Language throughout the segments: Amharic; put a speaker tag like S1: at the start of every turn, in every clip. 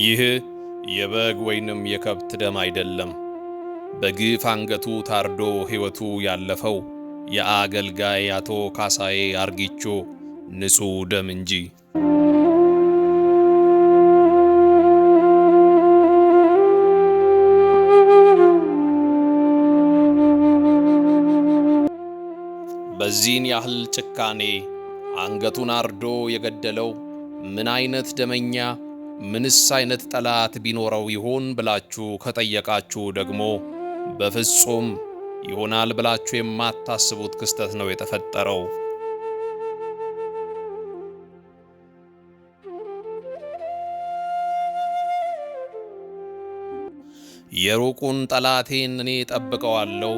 S1: ይህ የበግ ወይንም የከብት ደም አይደለም። በግፍ አንገቱ ታርዶ ሕይወቱ ያለፈው የአገልጋይ አቶ ካሳዬ አርጊቾ ንጹሕ ደም እንጂ። በዚህን ያህል ጭካኔ አንገቱን አርዶ የገደለው ምን አይነት ደመኛ ምንስ አይነት ጠላት ቢኖረው ይሆን ብላችሁ ከጠየቃችሁ ደግሞ በፍጹም ይሆናል ብላችሁ የማታስቡት ክስተት ነው የተፈጠረው። የሩቁን ጠላቴን እኔ ጠብቀዋለሁ፣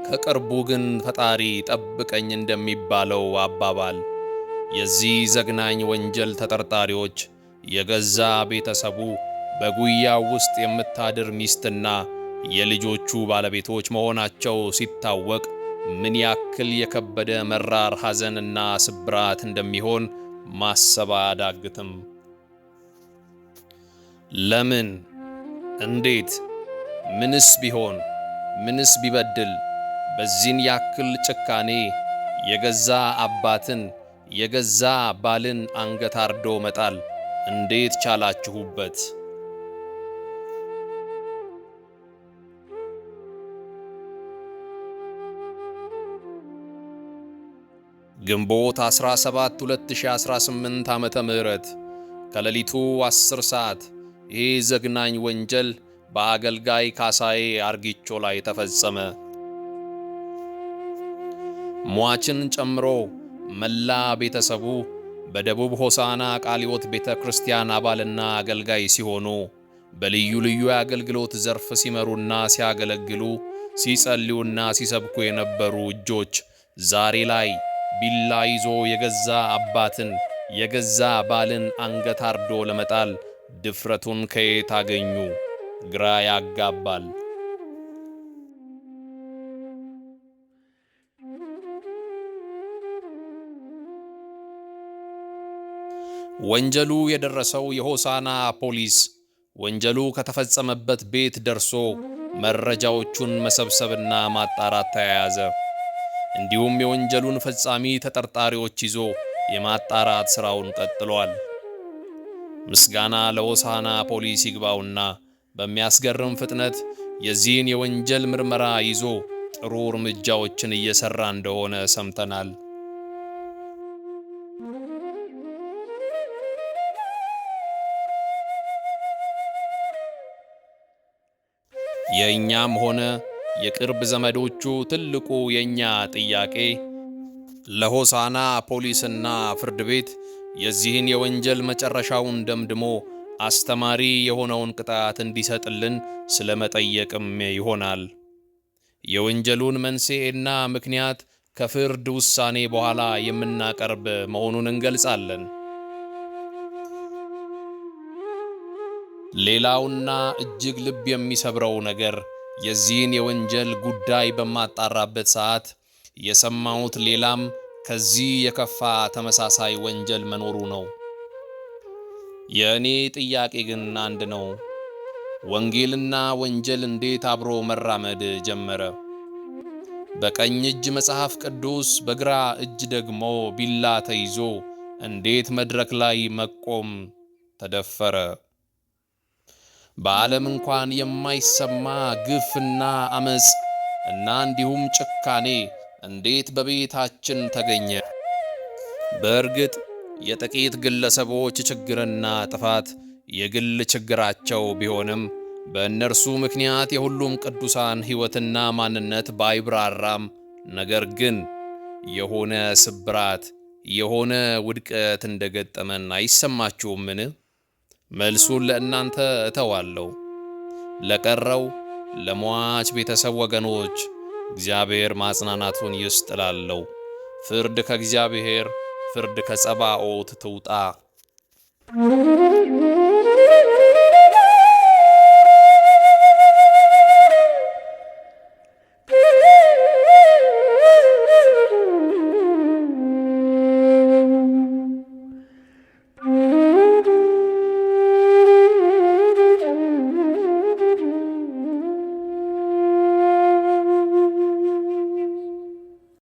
S1: ከቅርቡ ግን ፈጣሪ ጠብቀኝ እንደሚባለው አባባል የዚህ ዘግናኝ ወንጀል ተጠርጣሪዎች የገዛ ቤተሰቡ በጉያው ውስጥ የምታድር ሚስትና የልጆቹ ባለቤቶች መሆናቸው ሲታወቅ ምን ያክል የከበደ መራር ሐዘንና ስብራት እንደሚሆን ማሰብ አያዳግትም። ለምን? እንዴት? ምንስ ቢሆን? ምንስ ቢበድል በዚህን ያክል ጭካኔ የገዛ አባትን የገዛ ባልን አንገት አርዶ መጣል እንዴት ቻላችሁበት? ግንቦት 17 2018 ዓመተ ምህረት ከሌሊቱ 10 ሰዓት ይህ ዘግናኝ ወንጀል በአገልጋይ ካሳዬ አርጊቾ ላይ ተፈጸመ። ሟችን ጨምሮ መላ ቤተሰቡ በደቡብ ሆሳና ቃሊዮት ቤተ ክርስቲያን አባልና አገልጋይ ሲሆኑ በልዩ ልዩ የአገልግሎት ዘርፍ ሲመሩና ሲያገለግሉ ሲጸልዩና ሲሰብኩ የነበሩ እጆች ዛሬ ላይ ቢላ ይዞ የገዛ አባትን የገዛ ባልን አንገት አርዶ ለመጣል ድፍረቱን ከየት አገኙ? ግራ ያጋባል። ወንጀሉ የደረሰው የሆሳና ፖሊስ ወንጀሉ ከተፈጸመበት ቤት ደርሶ መረጃዎቹን መሰብሰብና ማጣራት ተያያዘ። እንዲሁም የወንጀሉን ፈጻሚ ተጠርጣሪዎች ይዞ የማጣራት ሥራውን ቀጥሏል። ምስጋና ለሆሳና ፖሊስ ይግባውና በሚያስገርም ፍጥነት የዚህን የወንጀል ምርመራ ይዞ ጥሩ እርምጃዎችን እየሰራ እንደሆነ ሰምተናል። የእኛም ሆነ የቅርብ ዘመዶቹ ትልቁ የኛ ጥያቄ ለሆሳና ፖሊስና ፍርድ ቤት የዚህን የወንጀል መጨረሻውን ደምድሞ አስተማሪ የሆነውን ቅጣት እንዲሰጥልን ስለመጠየቅም ይሆናል። የወንጀሉን መንስኤና ምክንያት ከፍርድ ውሳኔ በኋላ የምናቀርብ መሆኑን እንገልጻለን። ሌላውና እጅግ ልብ የሚሰብረው ነገር የዚህን የወንጀል ጉዳይ በማጣራበት ሰዓት የሰማሁት ሌላም ከዚህ የከፋ ተመሳሳይ ወንጀል መኖሩ ነው። የእኔ ጥያቄ ግን አንድ ነው። ወንጌልና ወንጀል እንዴት አብሮ መራመድ ጀመረ? በቀኝ እጅ መጽሐፍ ቅዱስ በግራ እጅ ደግሞ ቢላ ተይዞ እንዴት መድረክ ላይ መቆም ተደፈረ? በዓለም እንኳን የማይሰማ ግፍና አመጽ እና እንዲሁም ጭካኔ እንዴት በቤታችን ተገኘ? በእርግጥ የጥቂት ግለሰቦች ችግርና ጥፋት የግል ችግራቸው ቢሆንም በእነርሱ ምክንያት የሁሉም ቅዱሳን ሕይወትና ማንነት ባይብራራም፣ ነገር ግን የሆነ ስብራት የሆነ ውድቀት እንደገጠመን አይሰማችሁምን? መልሱን ለእናንተ እተዋለሁ። ለቀረው ለሟች ቤተሰብ ወገኖች እግዚአብሔር ማጽናናቱን ይስጥላለሁ። ፍርድ ከእግዚአብሔር ፍርድ ከጸባኦት ትውጣ።